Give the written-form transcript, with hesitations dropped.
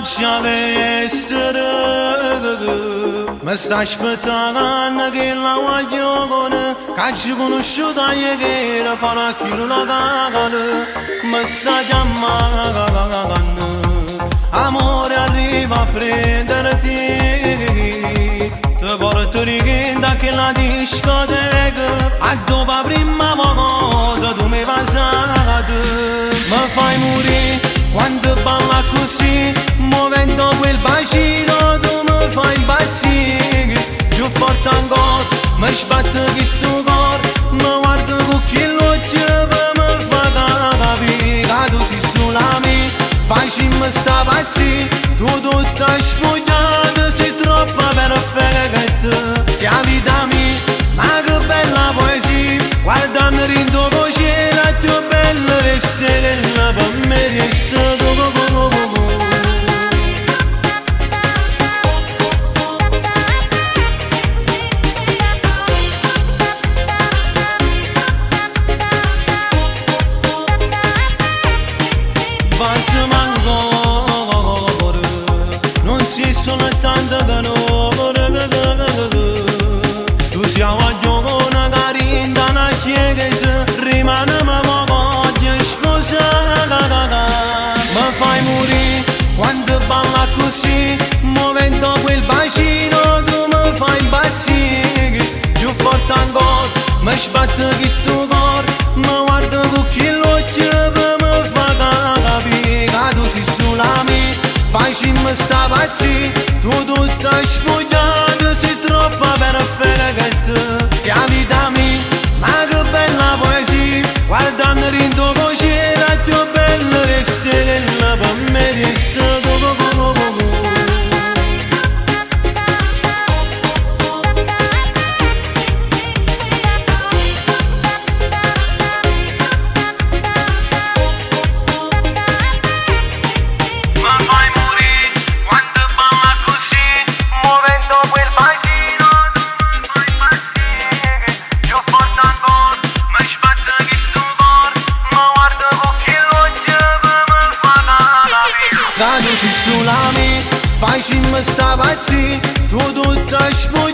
faccia all'estero. Mi sta aspettando che la voglio con, che ci conosciuta ieri, farà chi non la cagano. Mi sta chiamando, amore arriva a prenderti, ti porto rigenda che la discoteca, a dopo la prima volta tu mi passato. Mi fai morire quando balla così, muovendo quel bacino, tu mi fai impazzire. Più forte ancora, mi sbatte questo cuore, mi guardo con quell'occhio per mi fa capire che tu sei sulla mia. Facciamo sta pazzia, tu tutta spogliata, sei troppo perfetta, sei la vita mia, ma che bella poesia, guardando rindo con cielo, più bella resterella, per me resta soltanto che tu sei a gioco una carinda, una chiesa, rimane ma voglio sposare. Mi fai morire quando balla così, muovendo quel bacino, tu mi fai impazzire. Più forte ancora, mi sbatte questo cuore, mi guardo con quell'occhio per mi fa capire che tu sei sulla mia. Facciamo sta pazzia, tu tutta spogliata, sei troppo perfetta, sei la vita mia, ma che bella poesia, guardando rindo con cielo, più bella resterella, per me resta Cadu si sulla mia, facciamo sta pazzia, tu tutta spogliata.